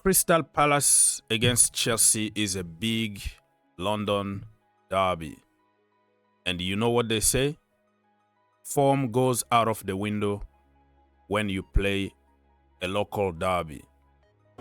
Crystal Palace against Chelsea is a big London derby. And you know what they say? Form goes out of the window when you play a local derby.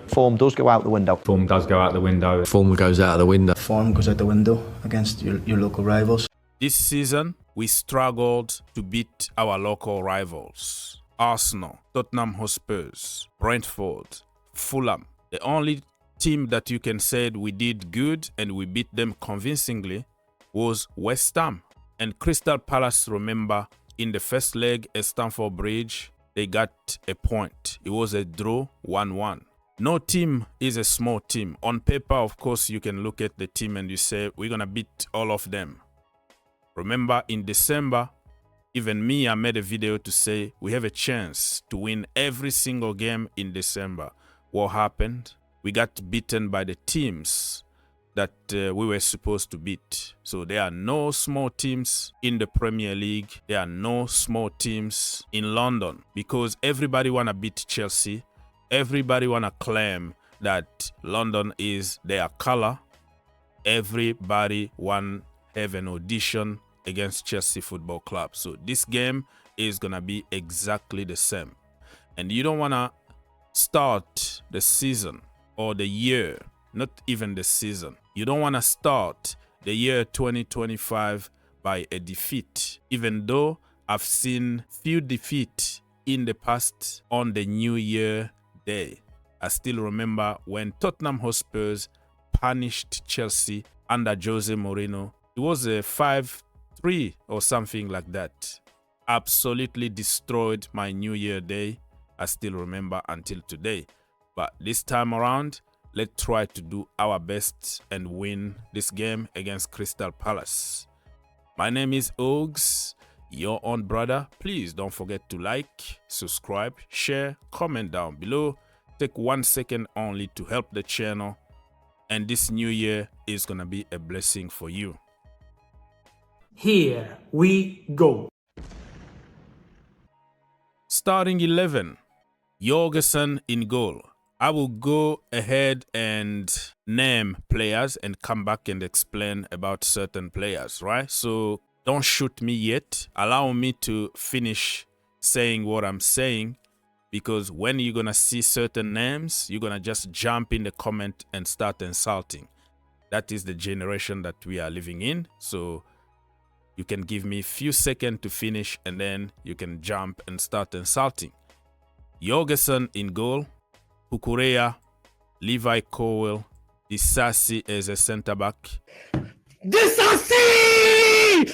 Form does go out the window. Form does go out the window. Form goes out the window. Form goes out the window against your local rivals. This season, we struggled to beat our local rivals. Arsenal, Tottenham Hotspurs, Brentford, Fulham. The only team that you can say we did good and we beat them convincingly was West Ham. And Crystal Palace, remember, in the first leg at Stamford Bridge, they got a point. It was a draw, 1-1. No team is a small team. On paper, of course, you can look at the team and you say, we're going to beat all of them. Remember, in December, even me, I made a video to say we have a chance to win every single game in December. What happened? We got beaten by the teams that we were supposed to beat. So there are no small teams in the Premier League. There are no small teams in London because everybody want to beat Chelsea. Everybody want to claim that London is their color. Everybody want to have an audition against Chelsea Football Club. So this game is going to be exactly the same. And you don't want to start the season or the year, not even the season. You don't want to start the year 2025 by a defeat, even though I've seen few defeats in the past on the New Year day. I still remember when Tottenham Hotspurs punished Chelsea under Jose Mourinho. It was a 5-3 or something like that. Absolutely destroyed my New Year day. I still remember until today. But this time around, let's try to do our best and win this game against Crystal Palace. My name is Ogs, your own brother. Please don't forget to like, subscribe, share, comment down below. Take 1 second only to help the channel. And this new year is going to be a blessing for you. Here we go. Starting 11. Jorgensen in goal. I will go ahead and name players and come back and explain about certain players, right? So don't shoot me yet. Allow me to finish saying what I'm saying, because when you're going to see certain names, you're going to just jump in the comment and start insulting. That is the generation that we are living in. So you can give me a few seconds to finish and then you can jump and start insulting. Jorgensen in goal, Cucurella, Levi Colwill, Disasi as a centre-back. Disasi!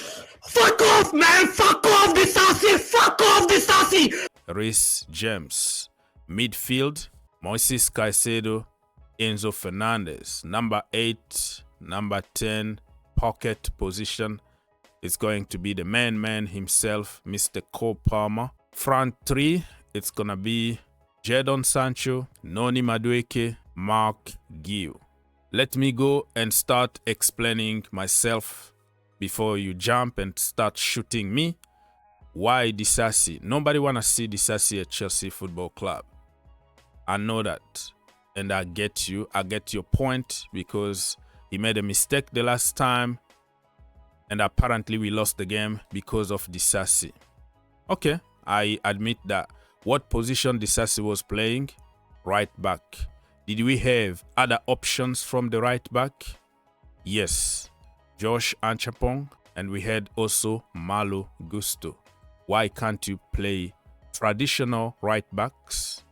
Fuck off, man! Fuck off, Disasi! Fuck off, Disasi! Reece James. Midfield, Moises Caicedo, Enzo Fernandez. Number 8, number 10, pocket position is going to be the man himself, Mr. Cole Palmer. Front 3, it's going to be Jadon Sancho, Noni Madueke, Mark Guiu. Let me go and start explaining myself before you jump and start shooting me. Why Disasi? Nobody want to see Disasi at Chelsea Football Club. I know that. And I get you. I get your point because he made a mistake the last time. And apparently we lost the game because of Disasi. Okay, I admit that. What position Disasi was playing? Right back. Did we have other options from the right back? Yes. Josh Anchapong. And we had also Malo Gusto. Why can't you play traditional right backs?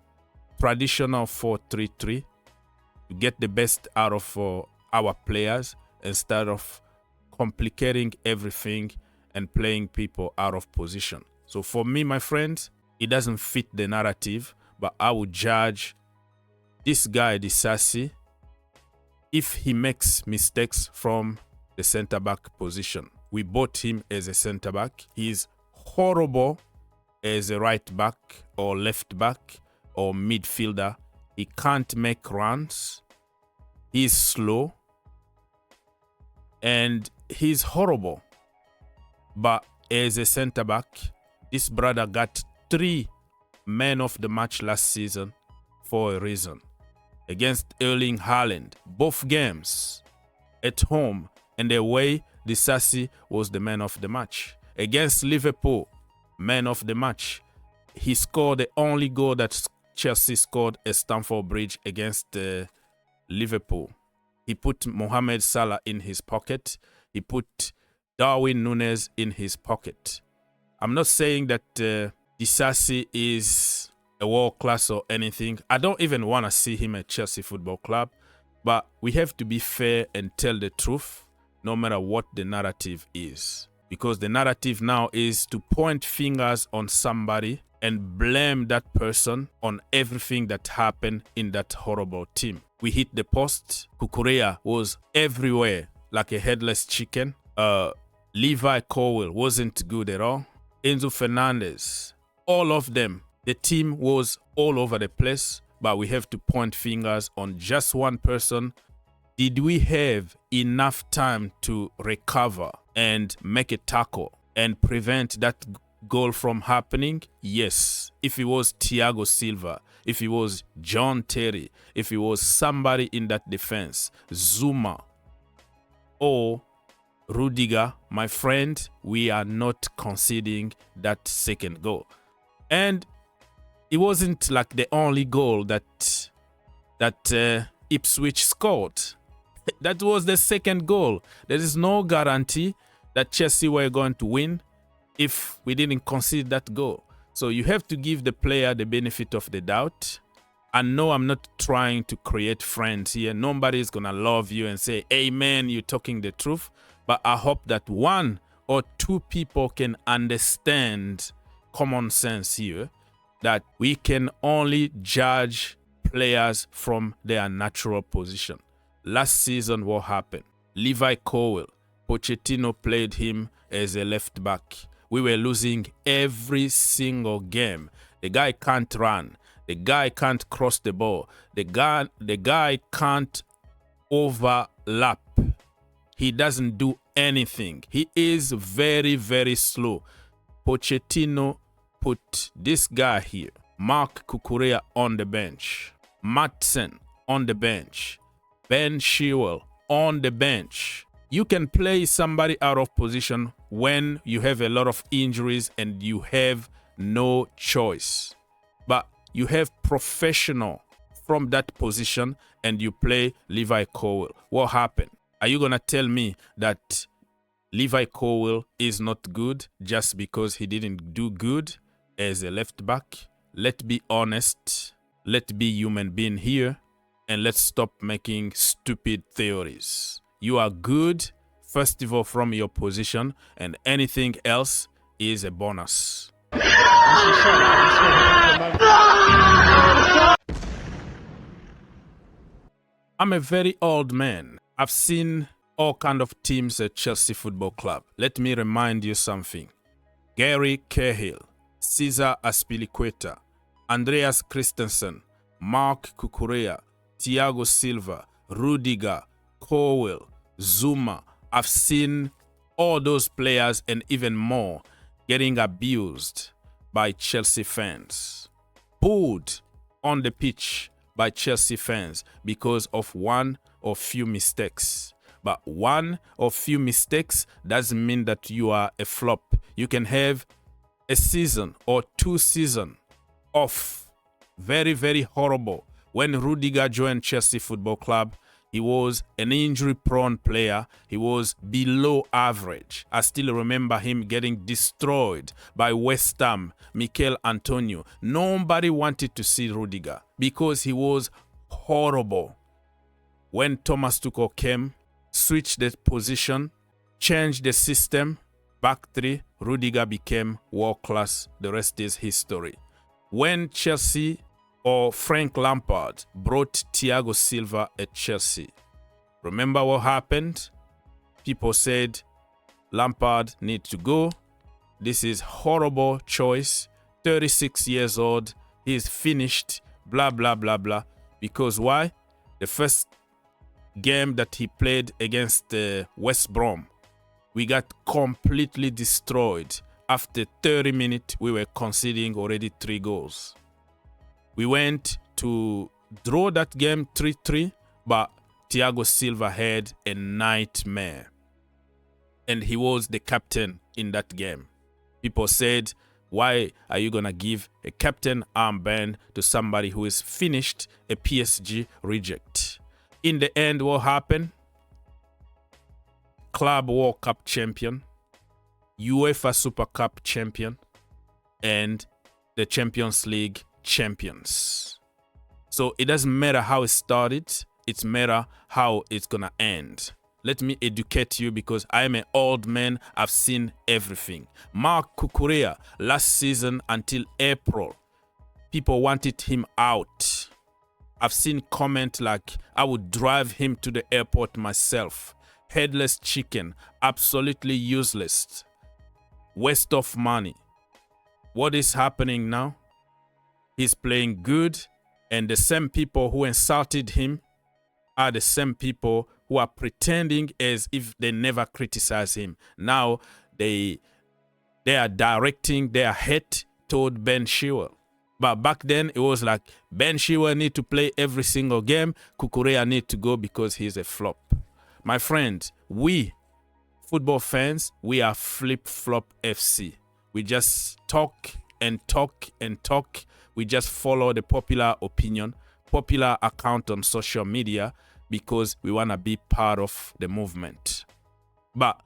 Traditional 4-3-3 to get the best out of our players instead of complicating everything and playing people out of position. So for me, my friends, it doesn't fit the narrative, but I would judge this guy, Disasi, if he makes mistakes from the center-back position. We bought him as a center-back. He's horrible as a right-back or left-back or midfielder. He can't make runs. He's slow. And he's horrible. But as a center-back, this brother got 3 men of the match last season for a reason. against Erling Haaland. Both games, at home and away, Disasi was the man of the match. Against Liverpool, man of the match. He scored the only goal that Chelsea scored at Stamford Bridge against Liverpool. He put Mohamed Salah in his pocket. He put Darwin Núñez in his pocket. I'm not saying that Disasi is a world class or anything. I don't even want to see him at Chelsea Football Club. But we have to be fair and tell the truth, no matter what the narrative is. Because the narrative now is to point fingers on somebody and blame that person on everything that happened in that horrible team. We hit the post. Cucurella was everywhere like a headless chicken. Levi Colwill wasn't good at all. Enzo Fernandez, all of them. The team was all over the place, but we have to point fingers on just one person. Did we have enough time to recover and make a tackle and prevent that goal from happening? Yes. If it was Thiago Silva, if it was John Terry, if it was somebody in that defense, Zuma or Rudiger, my friend, we are not conceding that second goal. And it wasn't like the only goal that Ipswich scored. That was the second goal. There is no guarantee that Chelsea were going to win if we didn't concede that goal. So you have to give the player the benefit of the doubt. I know I'm not trying to create friends here. Nobody is going to love you and say, amen, you're talking the truth. But I hope that one or two people can understand common sense here, that we can only judge players from their natural position. Last season, what happened? Levi Colwill, Pochettino played him as a left back. We were losing every single game. The guy can't run. The guy can't cross the ball. The guy can't overlap. He doesn't do anything. He is very, very slow. Pochettino put this guy here, Mark Cucurella, on the bench. Maatsen on the bench. Ben Chilwell on the bench. You can play somebody out of position when you have a lot of injuries and you have no choice. But you have professional from that position and you play Levi Colwill. What happened? Are you going to tell me that Levi Colwill is not good just because he didn't do good as a left back? Let's be honest. Let's be human being here. And let's stop making stupid theories. You are good, first of all, from your position, and anything else is a bonus. I'm a very old man. I've seen all kinds of teams at Chelsea Football Club. Let me remind you something. Gary Cahill, Cesar Azpilicueta, Andreas Christensen, Mark Cucurella, Thiago Silva, Rudiger, Colwill, Zuma. I've seen all those players and even more getting abused by Chelsea fans. Booed on the pitch by Chelsea fans because of one or few mistakes. But one or few mistakes doesn't mean that you are a flop. You can have a season or 2 seasons of very, very horrible. When Rudiger joined Chelsea Football Club, he was an injury-prone player. He was below average. I still remember him getting destroyed by West Ham, Mikel Antonio. Nobody wanted to see Rudiger because he was horrible. When Thomas Tuchel came, switched the position, changed the system, back three, Rudiger became world-class. The rest is history. When Chelsea or Frank Lampard brought Thiago Silva at Chelsea, remember what happened? People said Lampard needs to go. This is horrible choice. 36 years old. He's finished. Blah, blah, blah, blah. Because why? The first game that he played against West Brom, we got completely destroyed. After 30 minutes, we were conceding already 3 goals. We went to draw that game 3-3, but Thiago Silva had a nightmare. And he was the captain in that game. People said, why are you going to give a captain armband to somebody who is finished a PSG reject? In the end, what happened? Club World Cup champion, UEFA Super Cup champion, and the Champions League champions. So it doesn't matter how it started, it's matter how it's gonna end. Let me educate you because I'm an old man, I've seen everything. Marc Cucurella, last season until April, people wanted him out. I've seen comment like, I would drive him to the airport myself. Headless chicken, absolutely useless. Waste of money. What is happening now? He's playing good, and the same people who insulted him are the same people who are pretending as if they never criticize him. Now they are directing their hate toward Ben Chilwell. But back then it was like Ben Chilwell need to play every single game. Cucurella need to go because he's a flop. My friend, we football fans, we are flip-flop FC. We just talk and talk and talk. We just follow the popular opinion, popular account on social media because we want to be part of the movement. But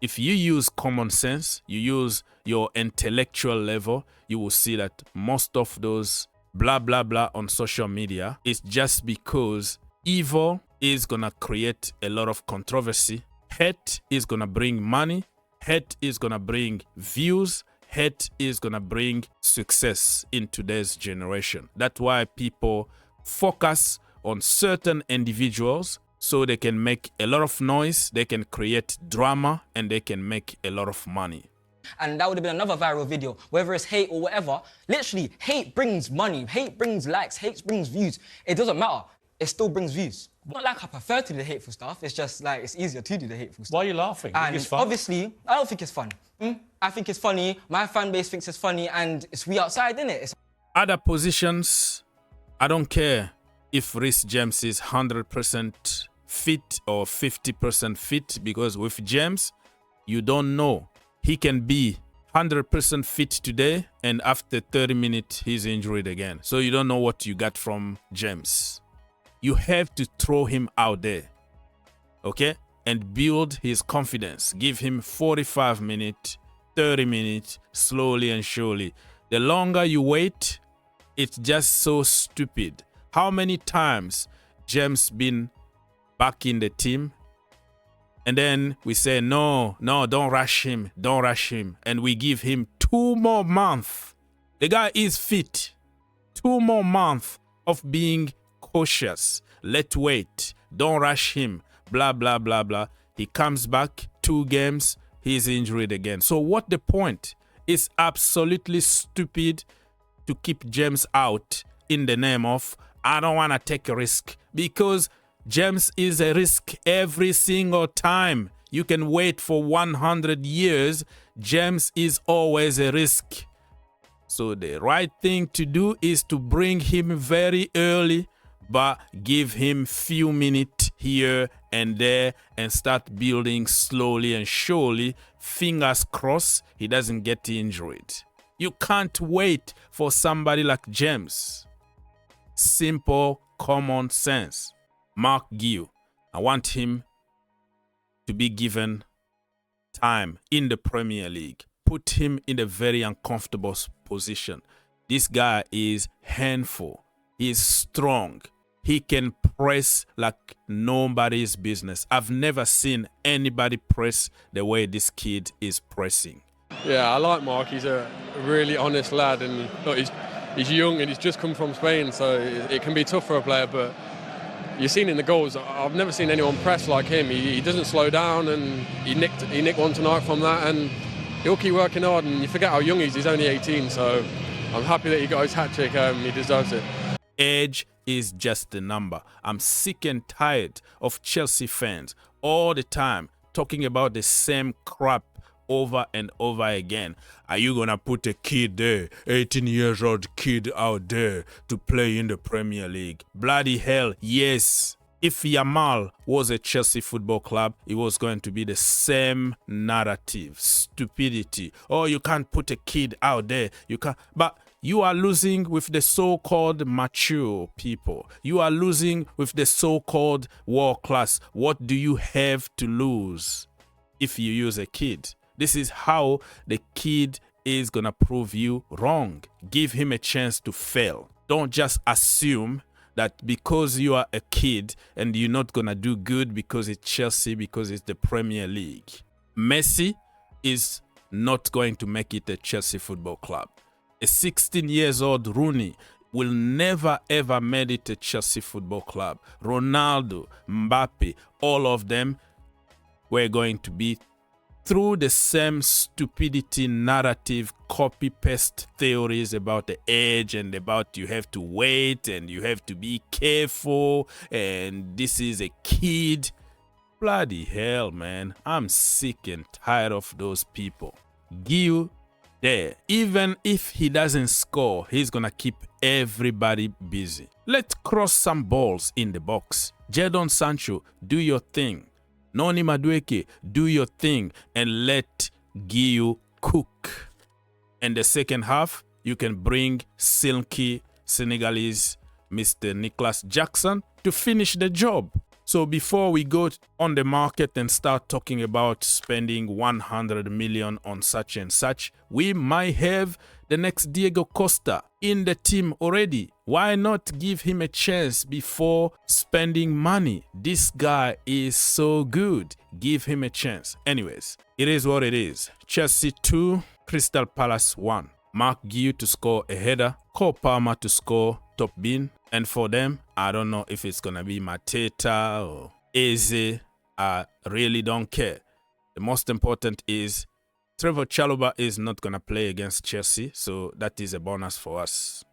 if you use common sense, you use your intellectual level, you will see that most of those blah, blah, blah on social media is just because evil is going to create a lot of controversy. Hate is going to bring money. Hate is going to bring views. Hate is going to bring success in today's generation. That's why people focus on certain individuals so they can make a lot of noise, they can create drama, and they can make a lot of money. And that would have been another viral video, whether it's hate or whatever. Literally, hate brings money, hate brings likes, hate brings views. It doesn't matter. It still brings views. Not like I prefer to do the hateful stuff, it's just like it's easier to do the hateful stuff. Why are you laughing? And it's fun. obviously, I don't think it's fun. I think it's funny, my fan base thinks it's funny, and it's we outside, innit? Other positions, I don't care if Reece James is 100% fit or 50% fit, because with James, you don't know. He can be 100% fit today, and after 30 minutes, he's injured again. So you don't know what you got from James. You have to throw him out there, okay? And build his confidence. Give him 45 minutes, 30 minutes, slowly and surely. The longer you wait, it's just so stupid. How many times James been back in the team? And then we say, no, don't rush him, don't rush him. And we give him 2 more months. The guy is fit. 2 more months of being cautious. Let's wait. Don't rush him. Blah, blah, blah, blah. He comes back, 2 games, he's injured again. So what the point? It's absolutely stupid to keep James out in the name of, I don't want to take a risk, because James is a risk every single time. You can wait for 100 years. James is always a risk. So the right thing to do is to bring him very early, but give him few minutes here and there and start building slowly and surely. Fingers crossed he doesn't get injured. You can't wait for somebody like James. Simple common sense. Mark Guiu, I want him to be given time in the Premier League. Put him in a very uncomfortable position. This guy is handful. He is strong. He can press like nobody's business. I've never seen anybody press the way this kid is pressing. Yeah, I like Mark. He's a really honest lad, and look, he's young and he's just come from Spain, so it can be tough for a player, but you've seen in the goals, I've never seen anyone press like him. He doesn't slow down, and he nicked one tonight from that, and he'll keep working hard, and you forget how young he is. He's only 18, so I'm happy that he got his hat-trick. He deserves it. Age is just a number. I'm sick and tired of Chelsea fans all the time talking about the same crap over and over again. Are you going to put a kid there, 18 years old kid out there to play in the Premier League? Bloody hell, yes. If Yamal was a Chelsea Football Club, it was going to be the same narrative. Stupidity. Oh, you can't put a kid out there. You can't. But you are losing with the so-called mature people. You are losing with the so-called world class. What do you have to lose if you use a kid? This is how the kid is going to prove you wrong. Give him a chance to fail. Don't just assume that because you are a kid and you're not going to do good because it's Chelsea, because it's the Premier League. Messi is not going to make it a Chelsea Football Club. A 16 years old Rooney will never ever made it a Chelsea Football Club. Ronaldo, Mbappe, all of them were going to be through the same stupidity narrative, copy-paste theories about the age and about you have to wait and you have to be careful and this is a kid. Bloody hell, man. I'm sick and tired of those people. Guiu there. Even if he doesn't score, he's gonna keep everybody busy. Let's cross some balls in the box. Jadon Sancho, do your thing. Noni Madueke, do your thing and let Guiu cook. In the second half, you can bring silky Senegalese Mr. Nicholas Jackson to finish the job. So before we go on the market and start talking about spending 100 million on such and such, we might have the next Diego Costa in the team already. Why not give him a chance before spending money? This guy is so good. Give him a chance. Anyways, it is what it is. Chelsea 2, Crystal Palace 1. Mark Guiu to score a header, Cole Palmer to score top bin. And for them, I don't know if it's going to be Mateta or Eze. I really don't care. The most important is Trevor Chalobah is not going to play against Chelsea, so that is a bonus for us.